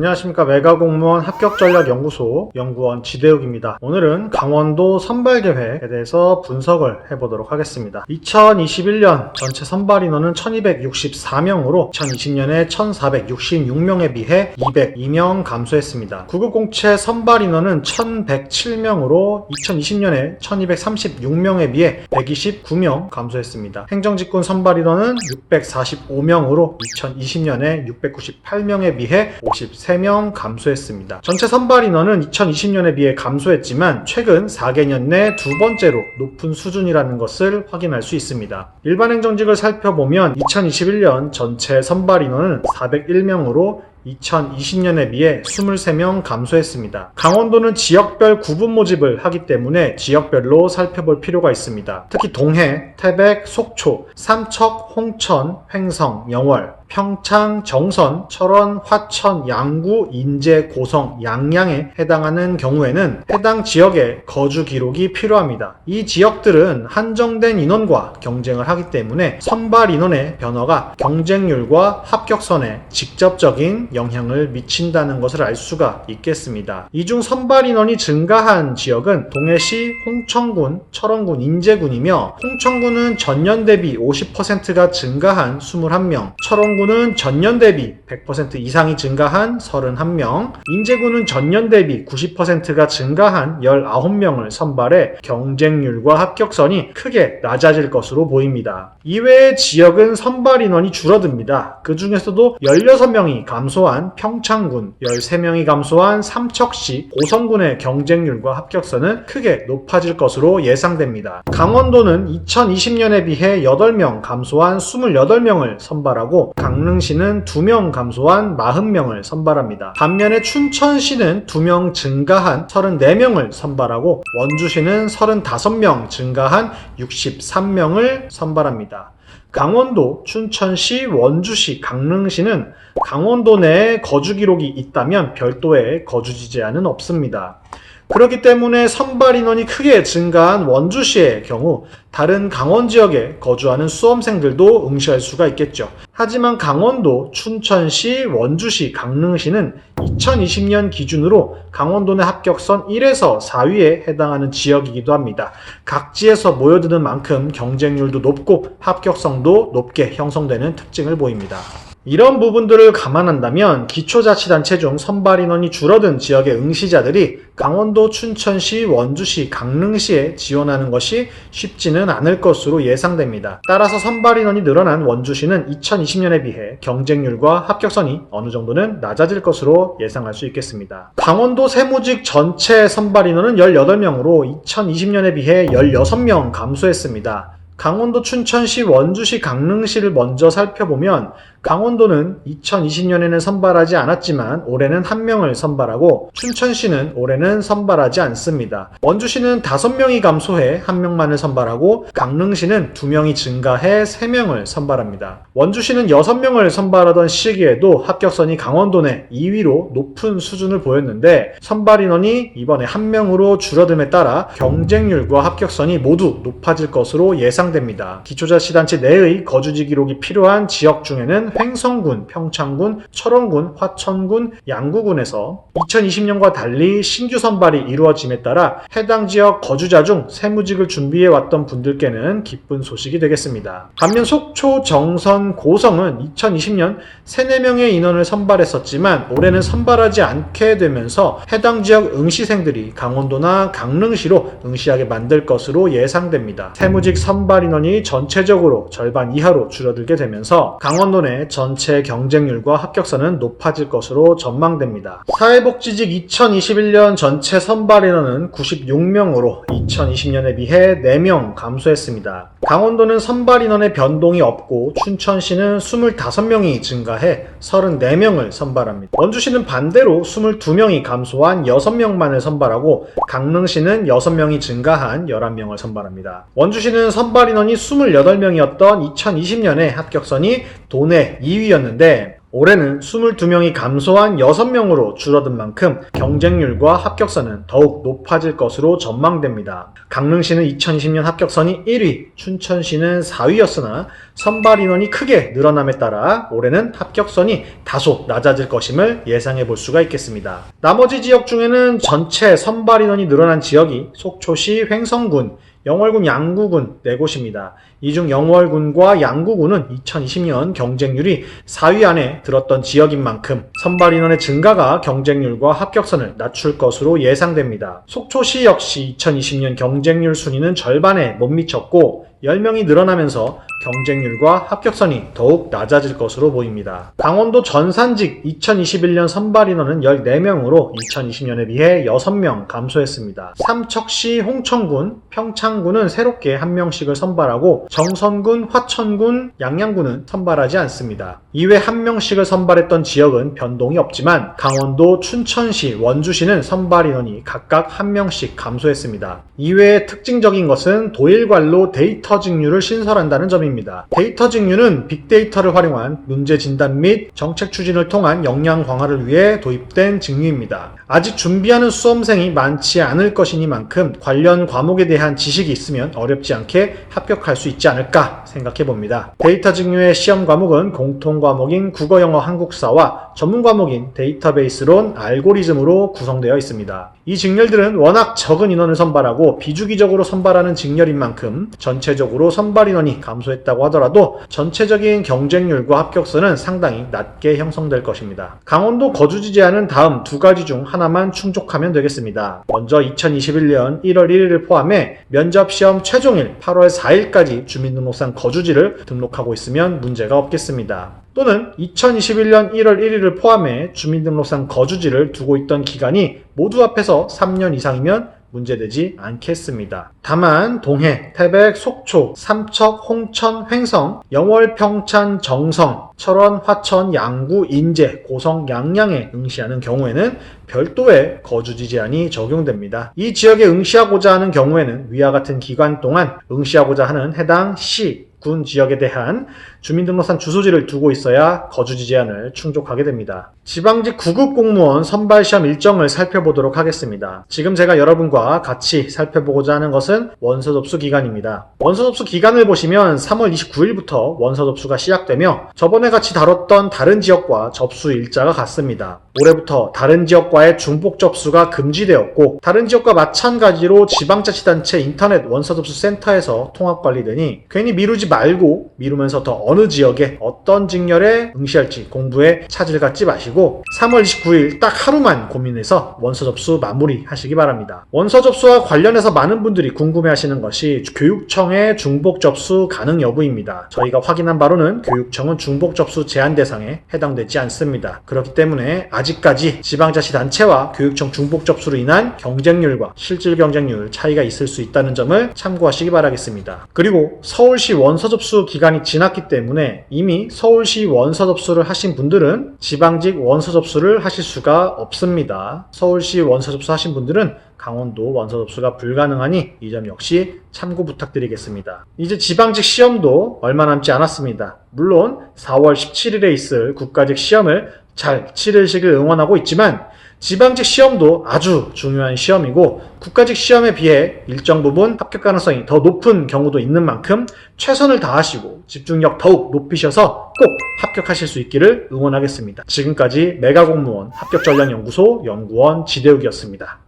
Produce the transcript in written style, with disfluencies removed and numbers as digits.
안녕하십니까. 외과공무원 합격전략연구소 연구원 지대욱입니다. 오늘은 강원도 선발계획에 대해서 분석을 해보도록 하겠습니다. 2021년 전체 선발 인원은 1264명으로 2020년에 1466명에 비해 202명 감소했습니다. 구급공채 선발 인원은 1107명으로 2020년에 1236명에 비해 129명 감소했습니다. 행정직군 선발 인원은 645명으로 2020년에 698명에 비해 53명 감소했습니다. 전체 선발 인원은 2020년에 비해 감소했지만 최근 4개년 내 두 번째로 높은 수준이라는 것을 확인할 수 있습니다. 일반 행정직을 살펴보면 2021년 전체 선발 인원은 401명으로 2020년에 비해 23명 감소했습니다. 강원도는 지역별 구분 모집을 하기 때문에 지역별로 살펴볼 필요가 있습니다. 특히 동해, 태백, 속초, 삼척, 홍천, 횡성, 영월, 평창, 정선, 철원, 화천, 양구, 인제, 고성, 양양에 해당하는 경우에는 해당 지역의 거주 기록이 필요합니다. 이 지역들은 한정된 인원과 경쟁을 하기 때문에 선발 인원의 변화가 경쟁률과 합격선에 직접적인 영향을 미친다는 것을 알 수가 있겠습니다. 이 중 선발 인원이 증가한 지역은 동해시, 홍천군, 철원군, 인제군이며 홍천군은 전년 대비 50%가 증가한 21명, 철원군은 전년 대비 100% 이상이 증가한 31명, 인제군은 전년 대비 90%가 증가한 19명을 선발해 경쟁률과 합격선이 크게 낮아질 것으로 보입니다. 이외의 지역은 선발 인원이 줄어듭니다. 그 중에서도 16명이 감소한 평창군, 13명이 감소한 삼척시, 고성군의 경쟁률과 합격선은 크게 높아질 것으로 예상됩니다. 강원도는 2020년에 비해 8명 감소한 28명을 선발하고 강릉시는 2명 감소한 40명을 선발합니다. 반면에 춘천시는 2명 증가한 34명을 선발하고 원주시는 35명 증가한 63명을 선발합니다. 강원도, 춘천시, 원주시, 강릉시는 강원도 내에 거주 기록이 있다면 별도의 거주지 제한은 없습니다. 그렇기 때문에 선발 인원이 크게 증가한 원주시의 경우 다른 강원 지역에 거주하는 수험생들도 응시할 수가 있겠죠. 하지만 강원도, 춘천시, 원주시, 강릉시는 2020년 기준으로 강원도 내 합격선 1에서 4위에 해당하는 지역이기도 합니다. 각지에서 모여드는 만큼 경쟁률도 높고 합격성도 높게 형성되는 특징을 보입니다. 이런 부분들을 감안한다면 기초자치단체 중 선발 인원이 줄어든 지역의 응시자들이 강원도, 춘천시, 원주시, 강릉시에 지원하는 것이 쉽지는 않을 것으로 예상됩니다. 따라서 선발 인원이 늘어난 원주시는 2020년에 비해 경쟁률과 합격선이 어느 정도는 낮아질 것으로 예상할 수 있겠습니다. 강원도 세무직 전체 선발 인원은 18명으로 2020년에 비해 16명 감소했습니다. 강원도, 춘천시, 원주시, 강릉시를 먼저 살펴보면 강원도는 2020년에는 선발하지 않았지만 올해는 1명을 선발하고 춘천시는 올해는 선발하지 않습니다. 원주시는 5명이 감소해 1명만을 선발하고 강릉시는 2명이 증가해 3명을 선발합니다. 원주시는 6명을 선발하던 시기에도 합격선이 강원도 내 2위로 높은 수준을 보였는데 선발 인원이 이번에 1명으로 줄어듦에 따라 경쟁률과 합격선이 모두 높아질 것으로 예상됩니다. 기초자치단체 내의 거주지 기록이 필요한 지역 중에는 횡성군, 평창군, 철원군, 화천군, 양구군에서 2020년과 달리 신규 선발이 이루어짐에 따라 해당 지역 거주자 중 세무직을 준비해왔던 분들께는 기쁜 소식이 되겠습니다. 반면 속초, 정선, 고성은 2020년 3, 4명의 인원을 선발했었지만 올해는 선발하지 않게 되면서 해당 지역 응시생들이 강원도나 강릉시로 응시하게 만들 것으로 예상됩니다. 세무직 선발 인원이 전체적으로 절반 이하로 줄어들게 되면서 강원도 내 전체 경쟁률과 합격선은 높아질 것으로 전망됩니다. 사회복지직 2021년 전체 선발 인원은 96명으로 2020년에 비해 4명 감소했습니다. 강원도는 선발 인원의 변동이 없고 춘천시는 25명이 증가해 34명을 선발합니다. 원주시는 반대로 22명이 감소한 6명만을 선발하고 강릉시는 6명이 증가한 11명을 선발합니다. 원주시는 선발 인원이 28명이었던 2020년에 합격선이 도내 2위였는데 올해는 22명이 감소한 6명으로 줄어든 만큼 경쟁률과 합격선은 더욱 높아질 것으로 전망됩니다. 강릉시는 2020년 합격선이 1위, 춘천시는 4위였으나 선발 인원이 크게 늘어남에 따라 올해는 합격선이 다소 낮아질 것임을 예상해 볼 수가 있겠습니다. 나머지 지역 중에는 전체 선발 인원이 늘어난 지역이 속초시, 횡성군, 영월군, 양구군 4곳입니다. 이 중 영월군과 양구군은 2020년 경쟁률이 4위 안에 들었던 지역인 만큼 선발 인원의 증가가 경쟁률과 합격선을 낮출 것으로 예상됩니다. 속초시 역시 2020년 경쟁률 순위는 절반에 못 미쳤고 10명이 늘어나면서 경쟁률과 합격선이 더욱 낮아질 것으로 보입니다. 강원도 전산직 2021년 선발 인원은 14명으로 2020년에 비해 6명 감소했습니다. 삼척시, 홍천군, 평창군은 새롭게 1명씩을 선발하고 정선군, 화천군, 양양군은 선발하지 않습니다. 이외 1명씩을 선발했던 지역은 변동이 없지만 강원도, 춘천시, 원주시는 선발 인원이 각각 1명씩 감소했습니다. 이외에 특징적인 것은 도일관로 데이터 직류를 신설한다는 점입니다. 데이터 직류는 빅데이터를 활용한 문제 진단 및 정책 추진을 통한 역량 강화를 위해 도입된 직류입니다. 아직 준비하는 수험생이 많지 않을 것이니만큼 관련 과목에 대한 지식이 있으면 어렵지 않게 합격할 수 있지 않을까 생각해 봅니다. 데이터 직류의 시험 과목은 공통 과목인 국어, 영어, 한국사와 전문 과목인 데이터베이스론, 알고리즘으로 구성되어 있습니다. 이 직렬들은 워낙 적은 인원을 선발하고 비주기적으로 선발하는 직렬인 만큼 전체적으로 선발 인원이 감소했다고 하더라도 전체적인 경쟁률과 합격선은 상당히 낮게 형성될 것입니다. 강원도 거주지 제한은 다음 두 가지 중 하나만 충족하면 되겠습니다. 먼저 2021년 1월 1일을 포함해 면접시험 최종일 8월 4일까지 주민등록상 거주지를 등록하고 있으면 문제가 없겠습니다. 또는 2021년 1월 1일을 포함해 주민등록상 거주지를 두고 있던 기간이 모두 합해서 3년 이상이면 문제되지 않겠습니다. 다만 동해, 태백, 속초, 삼척, 홍천, 횡성, 영월, 평창, 정성, 철원, 화천, 양구, 인제, 고성, 양양에 응시하는 경우에는 별도의 거주지 제한이 적용됩니다. 이 지역에 응시하고자 하는 경우에는 위와 같은 기간 동안 응시하고자 하는 해당 시, 군 지역에 대한 주민등록상 주소지를 두고 있어야 거주지 제한을 충족하게 됩니다. 지방직 9급 공무원 선발시험 일정을 살펴보도록 하겠습니다. 지금 제가 여러분과 같이 살펴보고자 하는 것은 원서 접수 기간입니다. 원서 접수 기간을 보시면 3월 29일부터 원서 접수가 시작되며 저번에 같이 다뤘던 다른 지역과 접수 일자가 같습니다. 올해부터 다른 지역과의 중복 접수가 금지되었고 다른 지역과 마찬가지로 지방자치단체 인터넷 원서 접수 센터에서 통합 관리되니 괜히 미루지 말고 미루면서 더 어느 지역에 어떤 직렬에 응시할지 공부에 차질 갖지 마시고 3월 29일 딱 하루만 고민해서 원서 접수 마무리하시기 바랍니다. 원서 접수와 관련해서 많은 분들이 궁금해하시는 것이 교육청의 중복 접수 가능 여부입니다. 저희가 확인한 바로는 교육청은 중복 접수 제한 대상에 해당되지 않습니다. 그렇기 때문에 아직까지 지방자치단체와 교육청 중복 접수로 인한 경쟁률과 실질 경쟁률 차이가 있을 수 있다는 점을 참고하시기 바라겠습니다. 그리고 서울시 원서 접수 기간이 지났기 때문에 이미 서울시 원서 접수를 하신 분들은 지방직 원서 접수를 하실 수가 없습니다. 서울시 원서 접수하신 분들은 강원도 원서 접수가 불가능하니 이 점 역시 참고 부탁드리겠습니다. 이제 지방직 시험도 얼마 남지 않았습니다. 물론 4월 17일에 있을 국가직 시험을 잘 치르시길 응원하고 있지만 지방직 시험도 아주 중요한 시험이고 국가직 시험에 비해 일정 부분 합격 가능성이 더 높은 경우도 있는 만큼 최선을 다하시고 집중력 더욱 높이셔서 꼭 합격하실 수 있기를 응원하겠습니다. 지금까지 메가공무원 합격전략연구소 연구원 지대욱이었습니다.